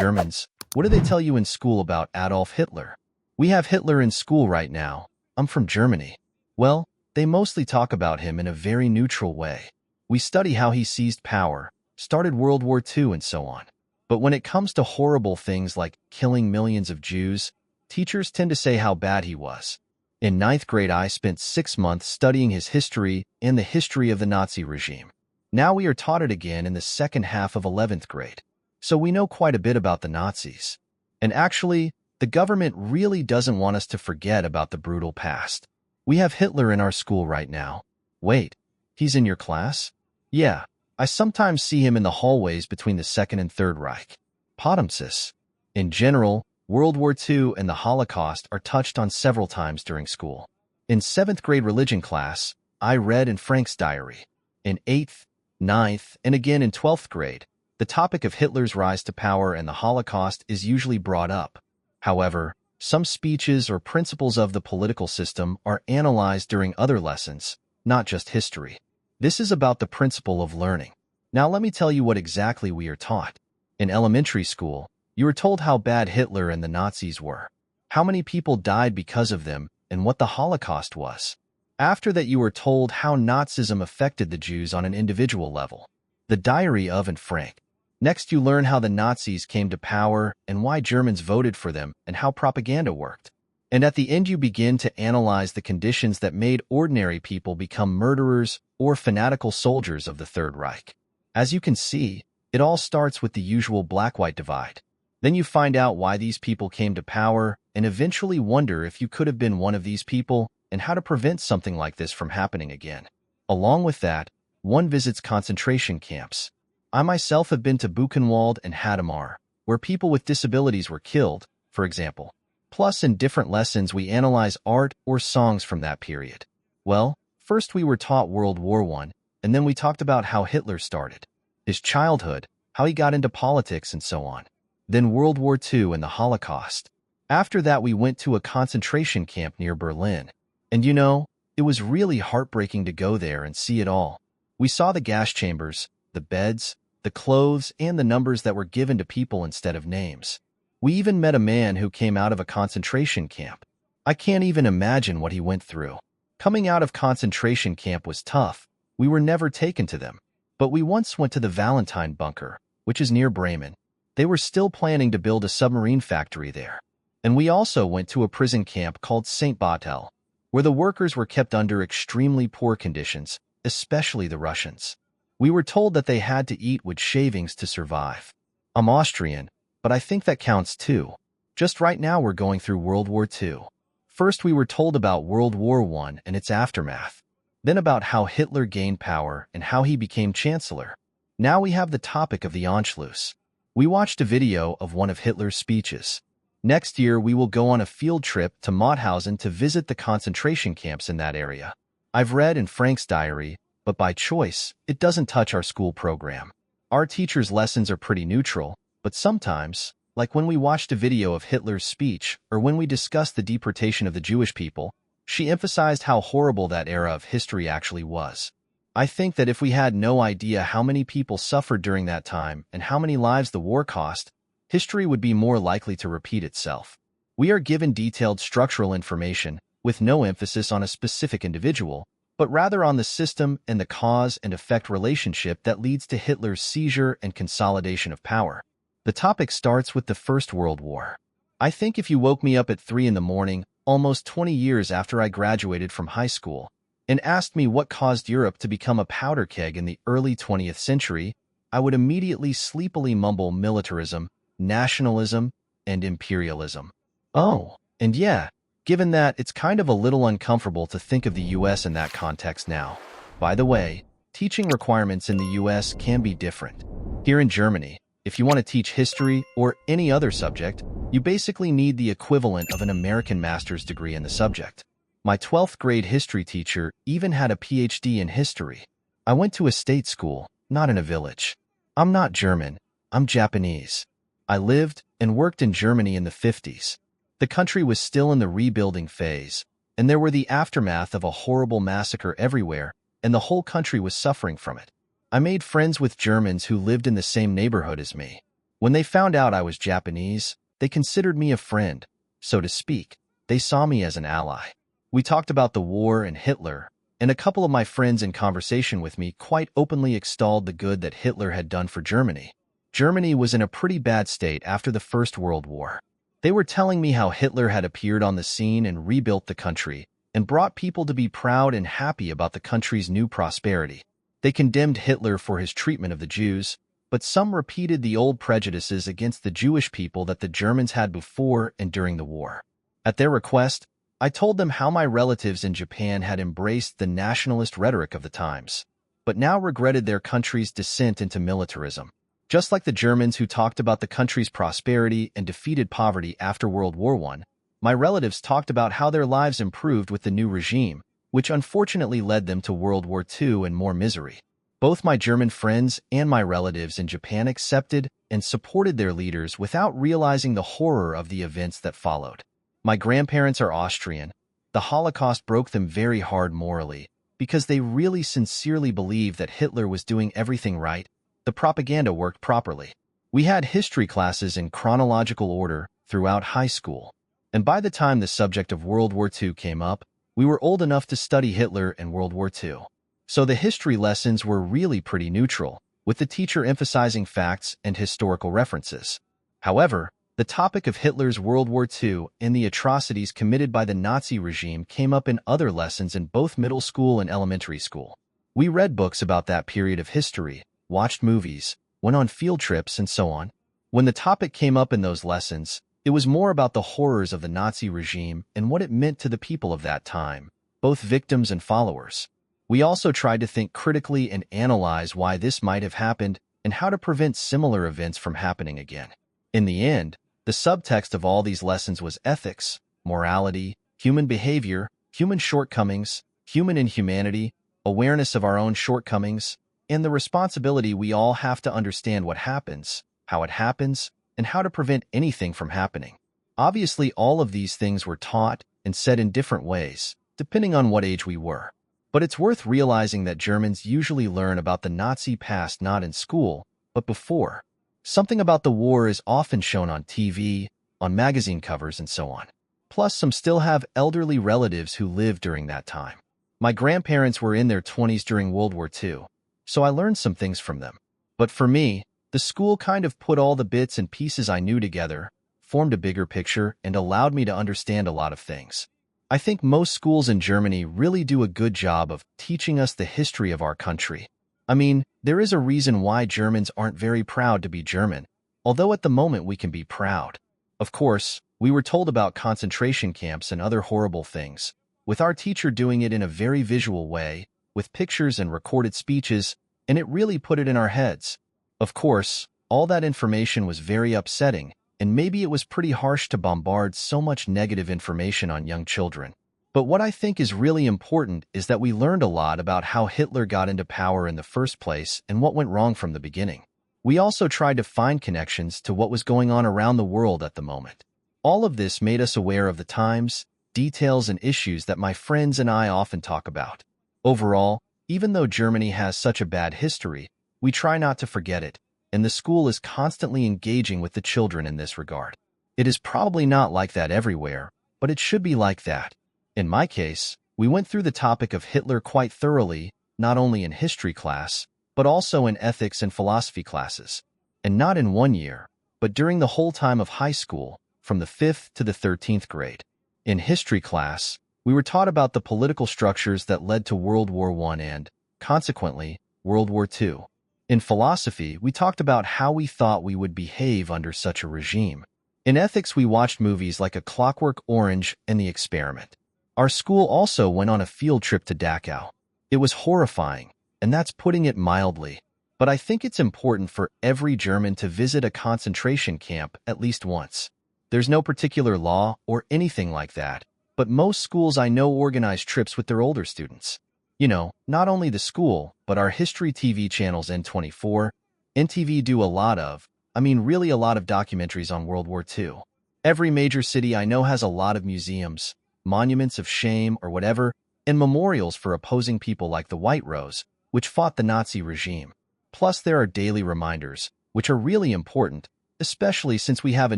Germans, what do they tell you in school about Adolf Hitler? We have Hitler in school right now. I'm from Germany. Well, they mostly talk about him in a very neutral way. We study how he seized power, started World War II, and so on. But when it comes to horrible things like killing millions of Jews, teachers tend to say how bad he was. In ninth grade, I spent 6 months studying his history and the history of the Nazi regime. Now we are taught it again in the second half of 11th grade. So we know quite a bit about the Nazis. And actually, the government really doesn't want us to forget about the brutal past. We have Hitler in our school right now. Wait, he's in your class? Yeah, I sometimes see him in the hallways between the Second and Third Reich. Potemsis. In general, World War II and the Holocaust are touched on several times during school. In 7th grade religion class, I read in Frank's diary. In 8th, 9th, and again in 12th grade, the topic of Hitler's rise to power and the Holocaust is usually brought up. However, some speeches or principles of the political system are analyzed during other lessons, not just history. This is about the principle of learning. Now let me tell you what exactly we are taught. In elementary school, you were told how bad Hitler and the Nazis were, how many people died because of them, and what the Holocaust was. After that, you were told how Nazism affected the Jews on an individual level. The Diary of Anne Frank. Next, you learn how the Nazis came to power and why Germans voted for them and how propaganda worked. And at the end, you begin to analyze the conditions that made ordinary people become murderers or fanatical soldiers of the Third Reich. As you can see, it all starts with the usual black-white divide. Then you find out why these people came to power and eventually wonder if you could have been one of these people and how to prevent something like this from happening again. Along with that, one visits concentration camps. I myself have been to Buchenwald and Hadamar, where people with disabilities were killed, for example. Plus, in different lessons, we analyze art or songs from that period. Well, first we were taught World War I, and then we talked about how Hitler started, his childhood, how he got into politics, and so on. Then World War II and the Holocaust. After that, we went to a concentration camp near Berlin. And you know, it was really heartbreaking to go there and see it all. We saw the gas chambers, the beds, the clothes, and the numbers that were given to people instead of names. We even met a man who came out of a concentration camp. I can't even imagine what he went through. Coming out of concentration camp was tough. We were never taken to them. But we once went to the Valentine bunker, which is near Bremen. They were still planning to build a submarine factory there. And we also went to a prison camp called St. Barthel, where the workers were kept under extremely poor conditions, especially the Russians. We were told that they had to eat wood shavings to survive. I'm Austrian, but I think that counts too. Just right now we're going through World War II. First we were told about World War I and its aftermath. Then about how Hitler gained power and how he became chancellor. Now we have the topic of the Anschluss. We watched a video of one of Hitler's speeches. Next year, we will go on a field trip to Mauthausen to visit the concentration camps in that area. I've read in Frank's diary, but by choice, it doesn't touch our school program. Our teachers' lessons are pretty neutral, but sometimes, like when we watched a video of Hitler's speech or when we discussed the deportation of the Jewish people, she emphasized how horrible that era of history actually was. I think that if we had no idea how many people suffered during that time and how many lives the war cost, history would be more likely to repeat itself. We are given detailed structural information with no emphasis on a specific individual, but rather on the system and the cause and effect relationship that leads to Hitler's seizure and consolidation of power. The topic starts with the First World War. I think if you woke me up at 3 in the morning, almost 20 years after I graduated from high school, and asked me what caused Europe to become a powder keg in the early 20th century, I would immediately sleepily mumble militarism, nationalism, and imperialism. Oh, and yeah, given that, it's kind of a little uncomfortable to think of the US in that context now. By the way, teaching requirements in the US can be different. Here in Germany, if you want to teach history or any other subject, you basically need the equivalent of an American master's degree in the subject. My 12th grade history teacher even had a PhD in history. I went to a state school, not in a village. I'm not German, I'm Japanese. I lived and worked in Germany in the 50s. The country was still in the rebuilding phase, and there were the aftermath of a horrible massacre everywhere, and the whole country was suffering from it. I made friends with Germans who lived in the same neighborhood as me. When they found out I was Japanese, they considered me a friend, so to speak. They saw me as an ally. We talked about the war and Hitler, and a couple of my friends in conversation with me quite openly extolled the good that Hitler had done for Germany. Germany was in a pretty bad state after the First World War. They were telling me how Hitler had appeared on the scene and rebuilt the country, and brought people to be proud and happy about the country's new prosperity. They condemned Hitler for his treatment of the Jews, but some repeated the old prejudices against the Jewish people that the Germans had before and during the war. At their request, I told them how my relatives in Japan had embraced the nationalist rhetoric of the times, but now regretted their country's descent into militarism. Just like the Germans who talked about the country's prosperity and defeated poverty after World War I, my relatives talked about how their lives improved with the new regime, which unfortunately led them to World War II and more misery. Both my German friends and my relatives in Japan accepted and supported their leaders without realizing the horror of the events that followed. My grandparents are Austrian. The Holocaust broke them very hard morally because they really sincerely believed that Hitler was doing everything right. The propaganda worked properly. We had history classes in chronological order throughout high school, and by the time the subject of World War II came up, we were old enough to study Hitler and World War II. So the history lessons were really pretty neutral, with the teacher emphasizing facts and historical references. However, the topic of Hitler's World War II and the atrocities committed by the Nazi regime came up in other lessons in both middle school and elementary school. We read books about that period of history, watched movies, went on field trips, and so on. When the topic came up in those lessons, it was more about the horrors of the Nazi regime and what it meant to the people of that time, both victims and followers. We also tried to think critically and analyze why this might have happened and how to prevent similar events from happening again. In the end, the subtext of all these lessons was ethics, morality, human behavior, human shortcomings, human inhumanity, awareness of our own shortcomings, and the responsibility we all have to understand what happens, how it happens, and how to prevent anything from happening. Obviously, all of these things were taught and said in different ways, depending on what age we were. But it's worth realizing that Germans usually learn about the Nazi past not in school, but before. Something about the war is often shown on TV, on magazine covers, and so on. Plus, some still have elderly relatives who lived during that time. My grandparents were in their 20s during World War II, so I learned some things from them. But for me, the school kind of put all the bits and pieces I knew together, formed a bigger picture, and allowed me to understand a lot of things. I think most schools in Germany really do a good job of teaching us the history of our country. I mean, there is a reason why Germans aren't very proud to be German, although at the moment we can be proud. Of course, we were told about concentration camps and other horrible things, with our teacher doing it in a very visual way, with pictures and recorded speeches, and it really put it in our heads. Of course, all that information was very upsetting, and maybe it was pretty harsh to bombard so much negative information on young children. But what I think is really important is that we learned a lot about how Hitler got into power in the first place and what went wrong from the beginning. We also tried to find connections to what was going on around the world at the moment. All of this made us aware of the times, details, and issues that my friends and I often talk about. Overall, even though Germany has such a bad history, we try not to forget it, and the school is constantly engaging with the children in this regard. It is probably not like that everywhere, but it should be like that. In my case, we went through the topic of Hitler quite thoroughly, not only in history class, but also in ethics and philosophy classes. And not in 1 year, but during the whole time of high school, from the 5th to the 13th grade. In history class, we were taught about the political structures that led to World War I and, consequently, World War II. In philosophy, we talked about how we thought we would behave under such a regime. In ethics, we watched movies like A Clockwork Orange and The Experiment. Our school also went on a field trip to Dachau. It was horrifying, and that's putting it mildly. But I think it's important for every German to visit a concentration camp at least once. There's no particular law or anything like that, but most schools I know organize trips with their older students. You know, not only the school, but our history TV channels N24, NTV do really a lot of documentaries on World War II. Every major city I know has a lot of museums, monuments of shame or whatever, and memorials for opposing people like the White Rose, which fought the Nazi regime. Plus, there are daily reminders, which are really important, especially since we have a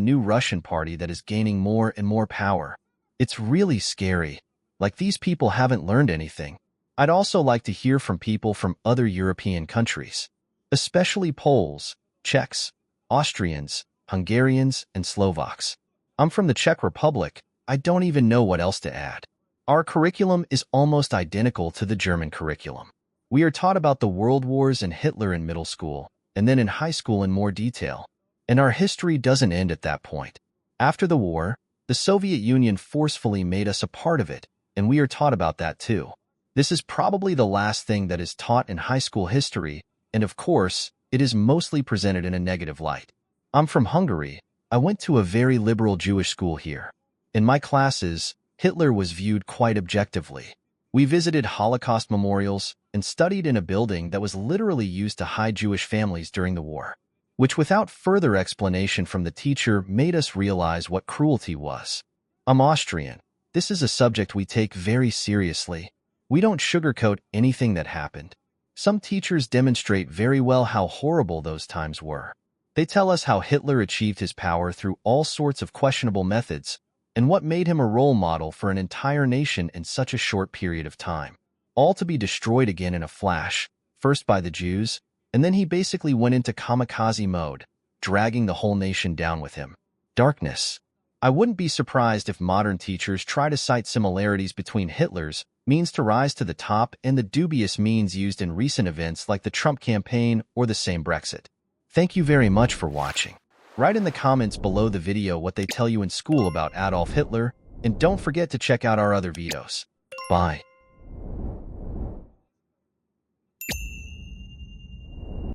new Russian party that is gaining more and more power. It's really scary. Like these people haven't learned anything. I'd also like to hear from people from other European countries, especially Poles, Czechs, Austrians, Hungarians, and Slovaks. I'm from the Czech Republic. I don't even know what else to add. Our curriculum is almost identical to the German curriculum. We are taught about the World Wars and Hitler in middle school, and then in high school in more detail. And our history doesn't end at that point. After the war, the Soviet Union forcefully made us a part of it, and we are taught about that too. This is probably the last thing that is taught in high school history, and of course, it is mostly presented in a negative light. I'm from Hungary. I went to a very liberal Jewish school here. In my classes, Hitler was viewed quite objectively. We visited Holocaust memorials and studied in a building that was literally used to hide Jewish families during the war, which without further explanation from the teacher made us realize what cruelty was. I'm Austrian. This is a subject we take very seriously. We don't sugarcoat anything that happened. Some teachers demonstrate very well how horrible those times were. They tell us how Hitler achieved his power through all sorts of questionable methods, and what made him a role model for an entire nation in such a short period of time. All to be destroyed again in a flash, first by the Jews, and then he basically went into kamikaze mode, dragging the whole nation down with him. Darkness. I wouldn't be surprised if modern teachers try to cite similarities between Hitler's means to rise to the top and the dubious means used in recent events like the Trump campaign or the same Brexit. Thank you very much for watching. Write in the comments below the video what they tell you in school about Adolf Hitler, and don't forget to check out our other videos. Bye.